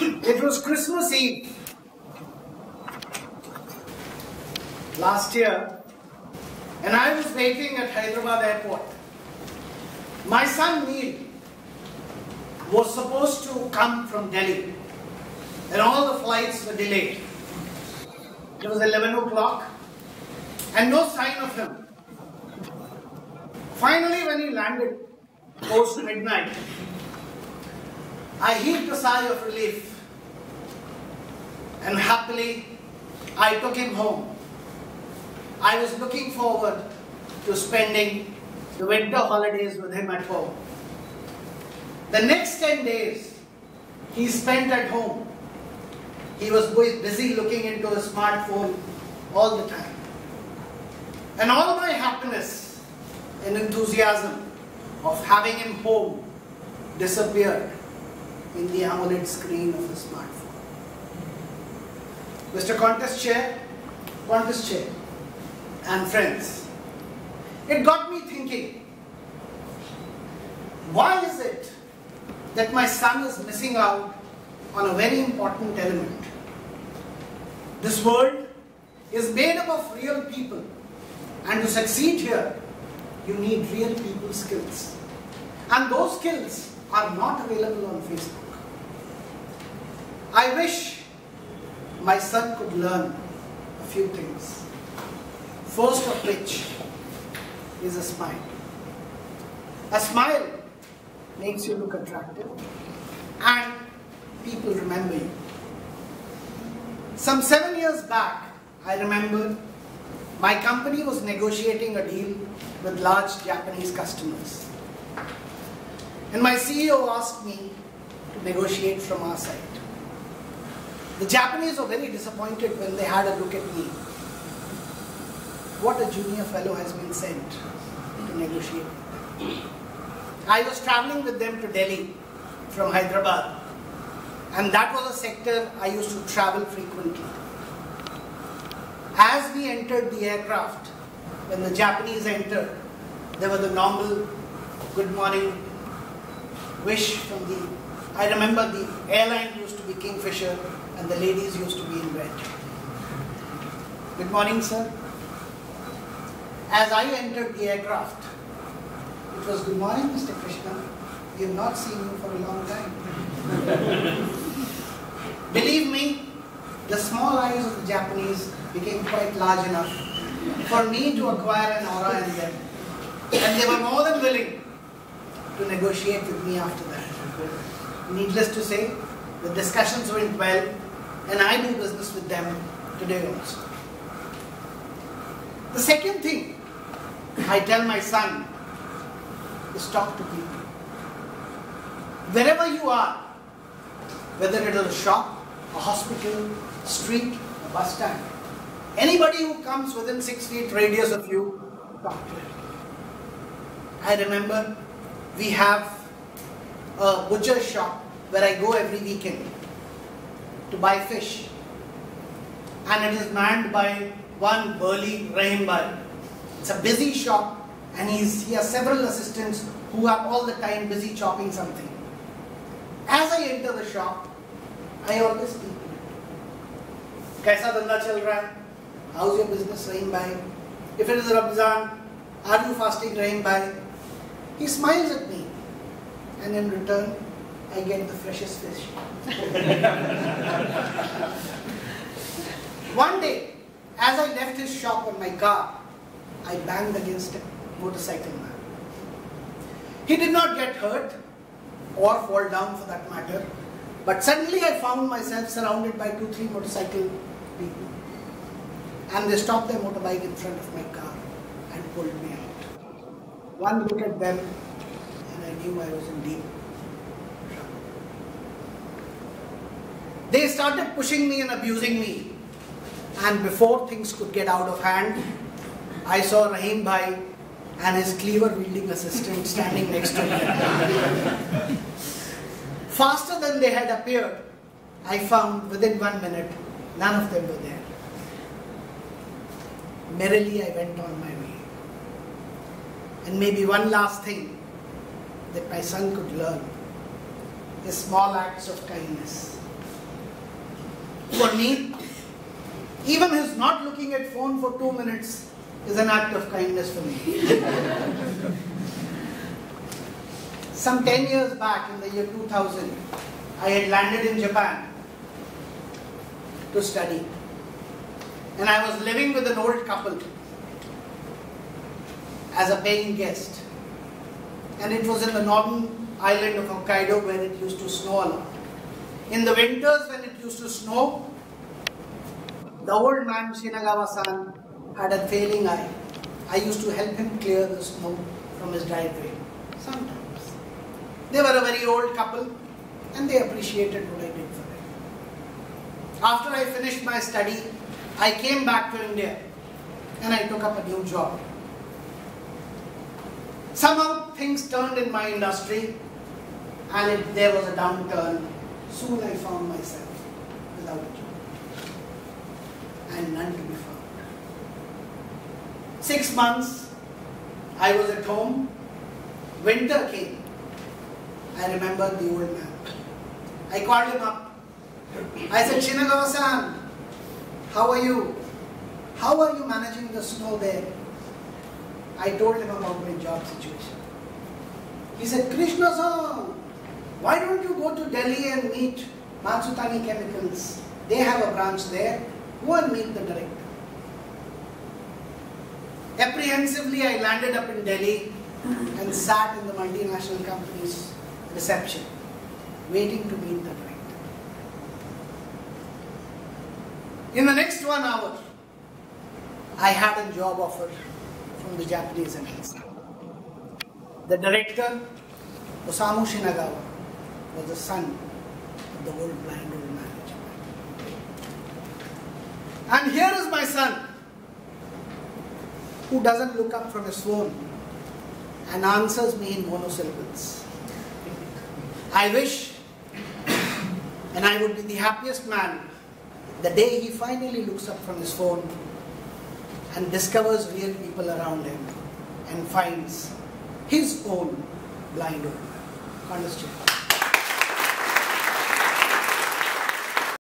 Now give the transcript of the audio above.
It was Christmas Eve last year, and I was waiting at Hyderabad airport. My son Neil was supposed to come from Delhi, and all the flights were delayed. It was 11 o'clock, and no sign of him. Finally, when he landed, post midnight, I heaved a sigh of relief, and happily I took him home. I was looking forward to spending the winter holidays with him at home. The next 10 days he spent at home. He was busy looking into his smartphone all the time. And all my happiness and enthusiasm of having him home disappeared in the AMOLED screen of his smartphone. Mr. Contest Chair, and friends, it got me thinking, why is it that my son is missing out on a very important element? This world is made up of real people, and to succeed here, you need real people skills. And those skills are not available on Facebook. I wish my son could learn a few things. First of which is a smile. A smile makes you look attractive and people remember you. Some 7 years back, I remember my company was negotiating a deal with large Japanese customers. And my CEO asked me to negotiate from our side. The Japanese were very disappointed when they had a look at me. What a junior fellow has been sent to negotiate. I was traveling with them to Delhi from Hyderabad, and that was a sector I used to travel frequently. As we entered the aircraft, when the Japanese entered, there was the normal good morning wish from the, I remember the airline used to be Kingfisher and the ladies used to be in red. Good morning, sir. As I entered the aircraft, it was good morning, Mr. Krishna. We have not seen you for a long time. Believe me, the small eyes of the Japanese became quite large enough for me to acquire an aura in them. And they were more than willing to negotiate with me after that. Needless to say, the discussions went well, and I do business with them today also. The second thing I tell my son is talk to people. Wherever you are, whether it is a shop, a hospital, a street, a bus stand, anybody who comes within 6 feet radius of you, talk to him. I remember we have a butcher shop where I go every weekend to buy fish, and it is manned by one burly Rahim Bhai. It's a busy shop, and he has several assistants who are all the time busy chopping something. As I enter the shop, I always speak to him. Kaisa dhanda chal raha hai? How's your business, Rahim Bhai? If it is Ramzan, are you fasting, Rahim Bhai? He smiles at me, and in return, I get the freshest fish. One day, as I left his shop on my car, I banged against a motorcycle man. He did not get hurt or fall down for that matter, but suddenly I found myself surrounded by 2-3 motorcycle people, and they stopped their motorbike in front of my car and pulled me out. One look at them and I knew I was in deep trouble. They started pushing me and abusing me, and before things could get out of hand, I saw Rahim Bhai and his cleaver-wielding assistant standing next to me. Faster than they had appeared, I found within 1 minute, none of them were there. Merrily I went on my way. And maybe one last thing that my son could learn is small acts of kindness. For me, even his not looking at phone for 2 minutes is an act of kindness for me. Some 10 years back, in the year 2000, I had landed in Japan to study. And I was living with an old couple as a paying guest. And it was in the northern island of Hokkaido where it used to snow a lot. In the winters when it used to snow, the old man Shinagawa-san had a failing eye. I used to help him clear the snow from his driveway. Sometimes. They were a very old couple and they appreciated what I did for them. After I finished my study, I came back to India and I took up a new job. Somehow things turned in my industry and there was a downturn. Soon I found myself without a job and none to be found. 6 months I was at home. Winter came. I remembered the old man. I called him up. I said, Shinagawa-san, how are you? How are you managing the snow there? I told him about my job situation. He said, Krishna-san, why don't you go to Delhi and meet Matsutani Chemicals? They have a branch there. Go and meet the director. Apprehensively, I landed up in Delhi and sat in the multinational company's reception, waiting to meet the director. In the next 1 hour, I had a job offer from the Japanese MNC. The director, Osamu Shinagawa, was the son of the old blind old man. And here is my son, who doesn't look up from his phone and answers me in monosyllables. I wish, and I would be the happiest man, the day he finally looks up from his phone and discovers real people around him and finds his own blind old man. Understand?